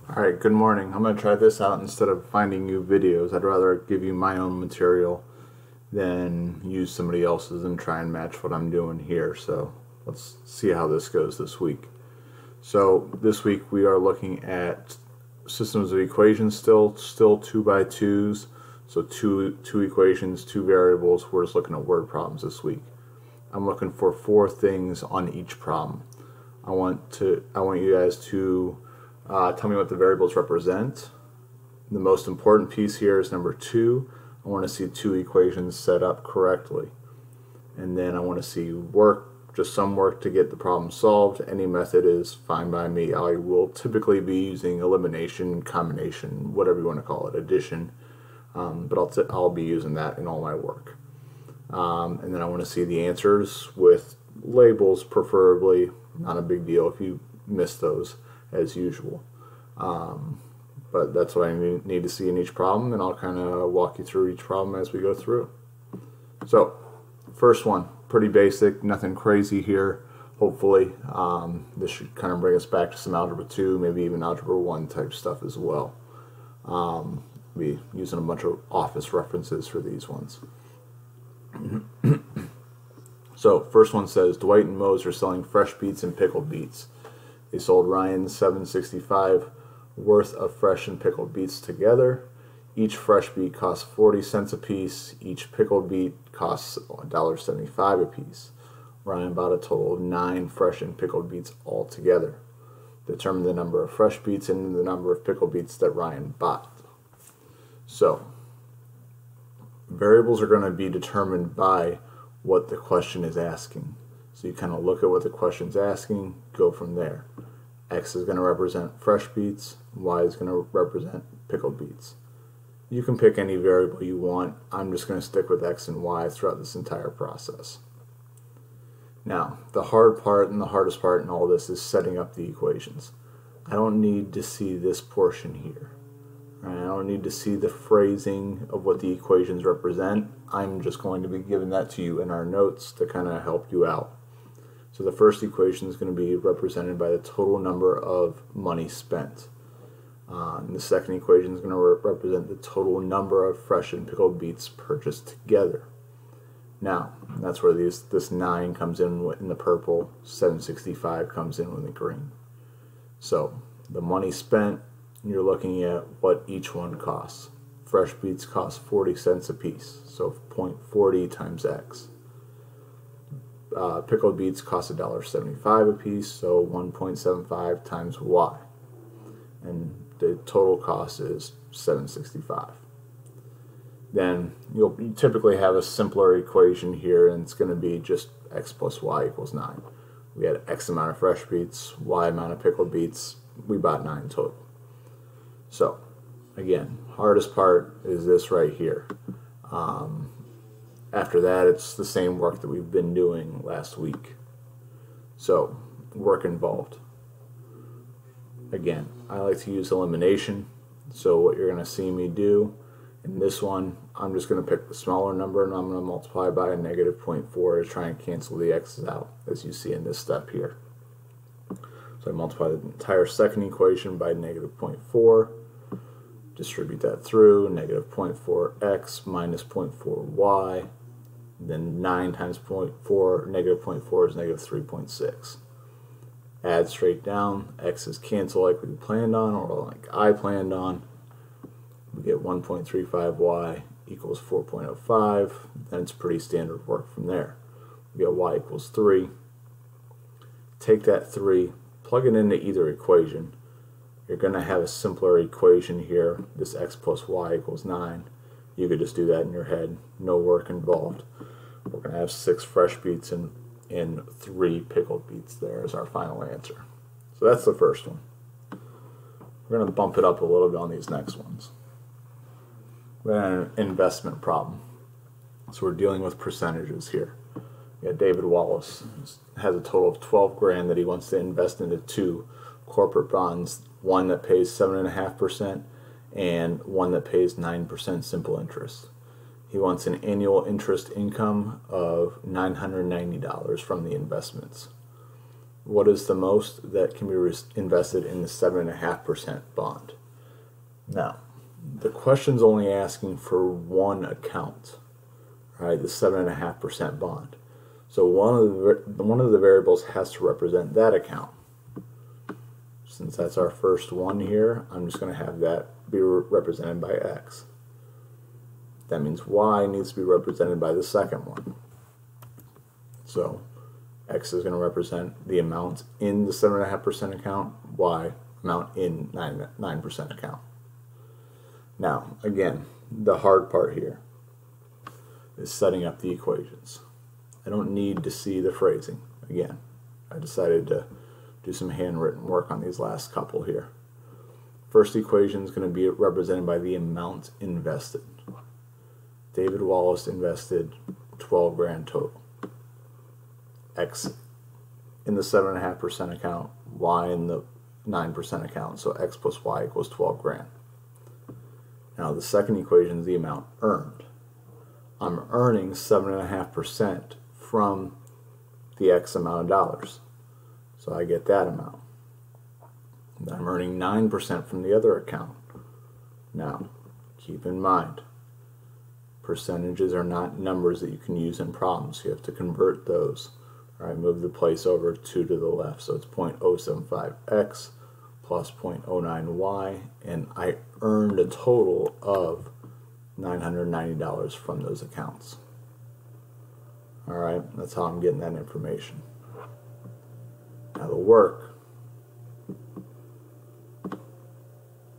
Alright, good morning. I'm going to try this out instead of finding new videos. I'd rather give you my own material than use somebody else's and try and match what I'm doing here. So let's see how this goes this week. So this week we are looking at systems of equations still 2x2s. So two equations, two variables. We're just looking at word problems this week. I'm looking for 4 things on each problem. I want you guys to tell me what the variables represent. The most important piece here is number 2. I want to see 2 equations set up correctly. And then I want to see work, just some work to get the problem solved. Any method is fine by me. I will typically be using elimination, combination, whatever you want to call it, addition. But I'll be using that in all my work. And then I want to see the answers with labels, preferably. Not a big deal if you miss those, as usual. But that's what I need to see in each problem, and I'll kind of walk you through each problem as we go through. So, first one, pretty basic, nothing crazy here, hopefully. This should kind of bring us back to some Algebra 2, maybe even Algebra 1 type stuff as well. Be using a bunch of office references for these ones. So, first one says, Dwight and Mose are selling fresh beets and pickled beets. They sold Ryan $7.65 worth of fresh and pickled beets together. Each fresh beet costs 40 cents a piece. Each pickled beet costs $1.75 a piece. Ryan bought a total of 9 fresh and pickled beets altogether. Determine the number of fresh beets and the number of pickled beets that Ryan bought. So, variables are going to be determined by what the question is asking. So you kind of look at what the question's asking, go from there. X is going to represent fresh beets, Y is going to represent pickled beets. You can pick any variable you want. I'm just going to stick with X and Y throughout this entire process. Now, the hard part and the hardest part in all this is setting up the equations. I don't need to see this portion here. I don't need to see the phrasing of what the equations represent. I'm just going to be giving that to you in our notes to kind of help you out. So the first equation is going to be represented by the total number of money spent. And the second equation is going to represent the total number of fresh and pickled beets purchased together. Now, that's where this 9 comes in the purple, 765 comes in with the green. So the money spent, you're looking at what each one costs. Fresh beets cost 40 cents a piece, so 0.40 times X. Pickled beets cost $1.75 a piece, so 1.75 times Y. And the total cost is $7.65. Then you'll typically have a simpler equation here, and it's going to be just X plus Y equals 9. We had X amount of fresh beets, Y amount of pickled beets, we bought 9 total. So, again, hardest part is this right here. After that, it's the same work that we've been doing last week. So, work involved. Again, I like to use elimination. So what you're going to see me do in this one, I'm just going to pick the smaller number and I'm going to multiply by a negative 0.4 to try and cancel the x's out, as you see in this step here. So I multiply the entire second equation by negative 0.4. Distribute that through, negative 0.4x minus 0.4y, then 9 times 0.4, negative 0.4 is negative 3.6. Add straight down, x's cancel like we planned on, or like I planned on. We get 1.35y equals 4.05, then it's pretty standard work from there. We get y equals 3. Take that 3, plug it into either equation. You're going to have a simpler equation here, this x plus y equals 9. You could just do that in your head, no work involved. We're going to have 6 fresh beets and 3 pickled beets there as our final answer. So that's the first one. We're going to bump it up a little bit on these next ones. We have an investment problem. So we're dealing with percentages here. We got David Wallace has a total of 12 grand that he wants to invest into 2 corporate bonds, one that pays 7.5% and one that pays 9% simple interest. He wants an annual interest income of $990 from the investments. what is the most that can be invested in the 7.5% bond? Now, the question's only asking for one account, right? The 7.5% bond. So one of the variables has to represent that account. Since that's our first one here, I'm just going to have that be represented by X. That means Y needs to be represented by the second one. So X is going to represent the amount in the 7.5% account, Y amount in 9% account. Now, again, the hard part here is setting up the equations. I don't need to see the phrasing. Again, I decided to do some handwritten work on these last couple here. First equation is going to be represented by the amount invested. David Wallace invested 12 grand total. X in the 7.5% account, Y in the 9% account. So X plus Y equals 12 grand. Now the second equation is the amount earned. I'm earning 7.5% from the X amount of dollars. So I get that amount. And I'm earning 9% from the other account. Now, keep in mind, percentages are not numbers that you can use in problems. You have to convert those. All right, move the place over 2 to the left. So it's 0.075x plus 0.09y, and I earned a total of $990 from those accounts. All right, that's how I'm getting that information. Now the work,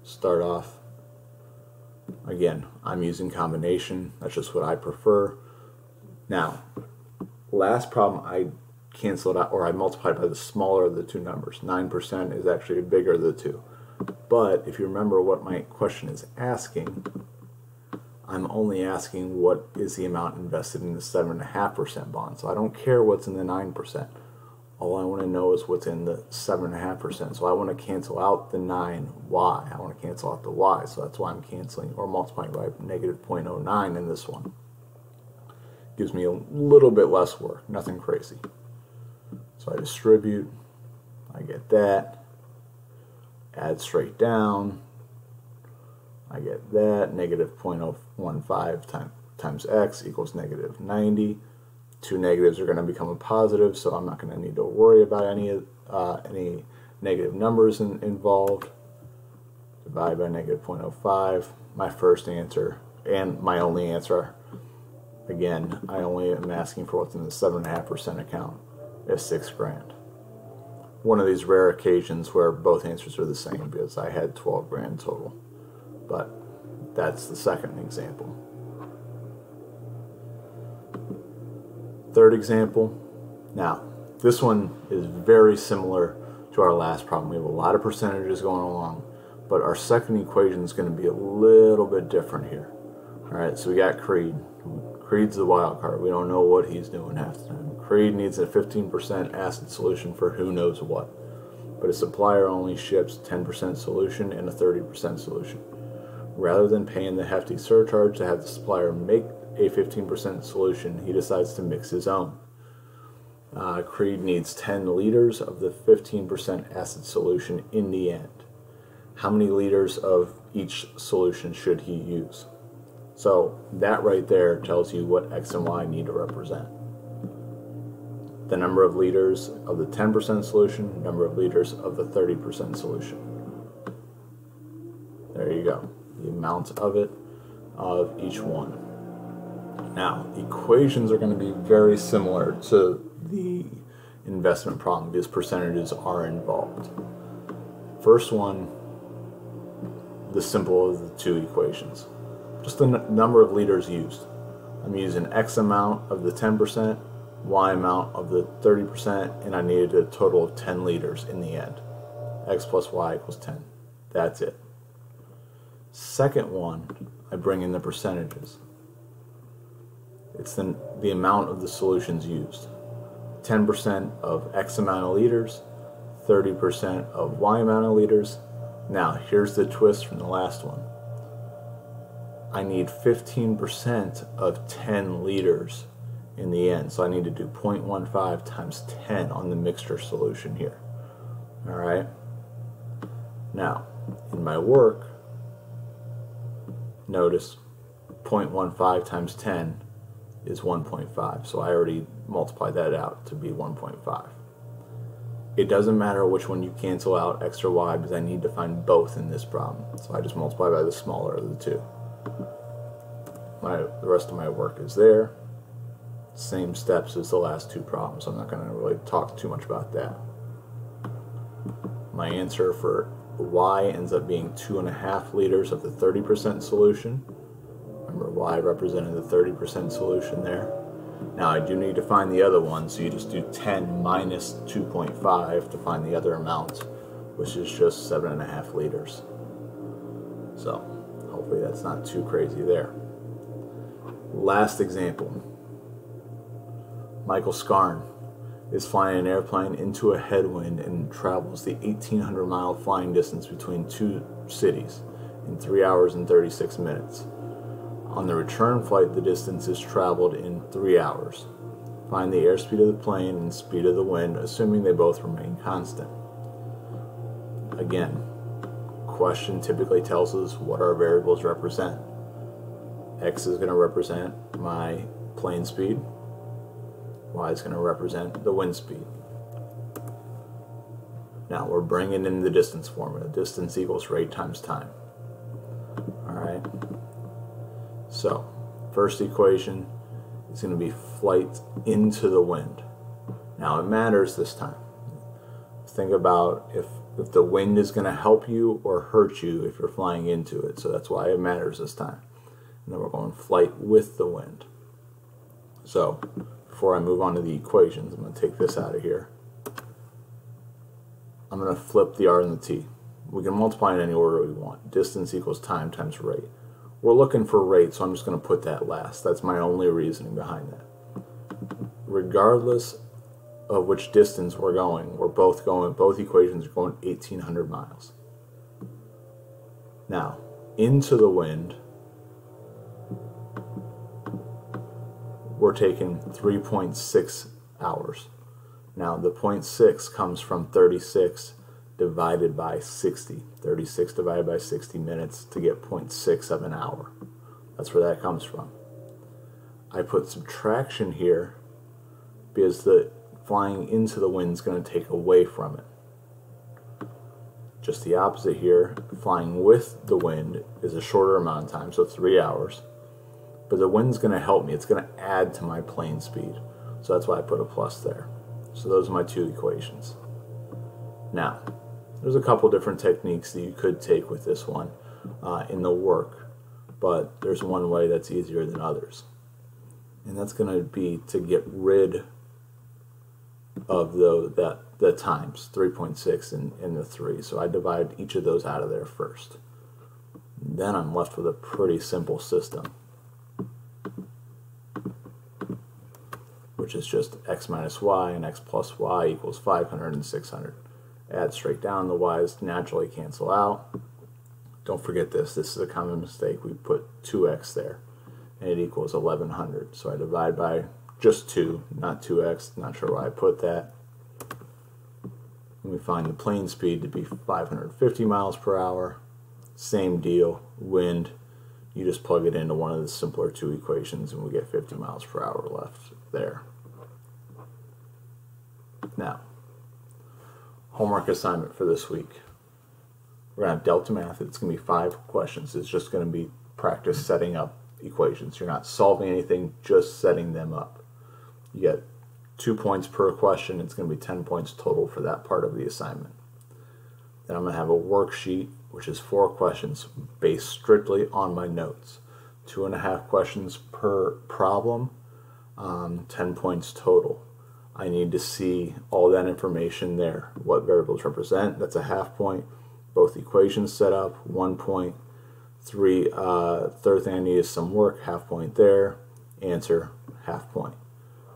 start off, again, I'm using combination. That's just what I prefer. Now, last problem, I cancel it out, or I multiply by the smaller of the two numbers. 9% is actually bigger of the two. But if you remember what my question is asking, I'm only asking what is the amount invested in the 7.5% bond. So I don't care what's in the 9%. All I want to know is what's in the 7.5%. So I want to cancel out the 9y. I want to cancel out the y. So that's why I'm canceling or multiplying by negative 0.09 in this one. Gives me a little bit less work, nothing crazy. So I distribute, I get that, add straight down, I get that, negative 0.015 times x equals negative 90. Two negatives are going to become a positive, so I'm not going to need to worry about any negative numbers involved. Divide by negative 0.05. My first answer, and my only answer, again, I only am asking for what's in the 7.5% account, is 6 grand. One of these rare occasions where both answers are the same because I had 12 grand total. But that's the second example. Third example. Now, this one is very similar to our last problem. We have a lot of percentages going along, but our second equation is going to be a little bit different here. All right, so we got Creed. Creed's the wild card. We don't know what he's doing half the time. Creed needs a 15% acid solution for who knows what, but a supplier only ships 10% solution and a 30% solution. Rather than paying the hefty surcharge to have the supplier make a 15% solution, he decides to mix his own. Creed needs 10 liters of the 15% acid solution in the end. How many liters of each solution should he use? So that right there tells you what X and Y need to represent. The number of liters of the 10% solution, number of liters of the 30% solution. There you go. The amount of it, of each one. Now, equations are going to be very similar to the investment problem because percentages are involved. First one, the simple of the two equations. Just the number of liters used. I'm using X amount of the 10%, Y amount of the 30%, and I needed a total of 10 liters in the end. X plus Y equals 10. That's it. Second one, I bring in the percentages. It's the amount of the solutions used. 10% of X amount of liters, 30% of Y amount of liters. Now, here's the twist from the last one. I need 15% of 10 liters in the end. So I need to do 0.15 times 10 on the mixture solution here. All right. Now, in my work, notice 0.15 times 10 is 1.5. So I already multiplied that out to be 1.5. It doesn't matter which one you cancel out, X or Y, because I need to find both in this problem. So I just multiply by the smaller of the two. The rest of my work is there. Same steps as the last two problems. I'm not going to really talk too much about that. My answer for Y ends up being 2.5 liters of the 30% solution. Remember, Y represented the 30% solution there. Now I do need to find the other one, so you just do 10 minus 2.5 to find the other amount, which is just 7.5 liters. So hopefully that's not too crazy there. Last example. Michael Scarn is flying an airplane into a headwind and travels the 1,800-mile flying distance between two cities in 3 hours and 36 minutes. On the return flight, the distance is traveled in 3 hours. Find the airspeed of the plane and speed of the wind, assuming they both remain constant. Again, question typically tells us what our variables represent. X is going to represent my plane speed. Y is going to represent the wind speed. Now we're bringing in the distance formula. Distance equals rate times time. Alright. So, first equation is going to be flight into the wind. Now it matters this time. Think about if the wind is going to help you or hurt you if you're flying into it. So that's why it matters this time. And then we're going flight with the wind. So, before I move on to the equations, I'm going to take this out of here. I'm going to flip the R and the T. We can multiply in any order we want. Distance equals time times rate. We're looking for rate, so I'm just going to put that last. That's my only reasoning behind that. Regardless of which distance we're going, both equations are going 1,800 miles. Now, into the wind, we're taking 3.6 hours. Now, the 0.6 comes from 36 divided by 60. 36 divided by 60 minutes to get 0.6 of an hour. That's where that comes from. I put subtraction here because the flying into the wind is going to take away from it. Just the opposite here, flying with the wind is a shorter amount of time, so 3 hours. But the wind's going to help me. It's going to add to my plane speed. So that's why I put a plus there. So those are my two equations. Now, there's a couple different techniques that you could take with this one in the work, but there's one way that's easier than others. And that's going to be to get rid of the times, 3.6 and the 3. So I divide each of those out of there first. Then I'm left with a pretty simple system, which is just x minus y and x plus y equals 500 and 600. Add straight down, the y's naturally cancel out. Don't forget this is a common mistake. We put 2x there, and it equals 1100. So I divide by just 2, not 2x, not sure why I put that. And we find the plane speed to be 550 miles per hour. Same deal, wind, you just plug it into one of the simpler two equations and we get 50 miles per hour left there. Now, homework assignment for this week. We're going to have Delta Math. It's going to be 5 questions. It's just going to be practice setting up equations. You're not solving anything, just setting them up. You get 2 points per question. It's going to be 10 points total for that part of the assignment. Then I'm going to have a worksheet, which is 4 questions based strictly on my notes. 2.5 questions per problem, 10 points total. I need to see all that information there. What variables represent, that's a half point. Both equations set up, 1 point. Third thing I need is some work, half point there. Answer, half point.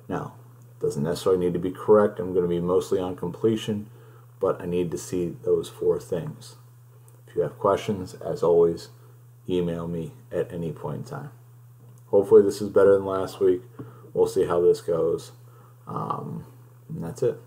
Now, doesn't necessarily need to be correct. I'm going to be mostly on completion, but I need to see those 4 things. If you have questions, as always, email me at any point in time. Hopefully this is better than last week. we'll see how this goes. And that's it.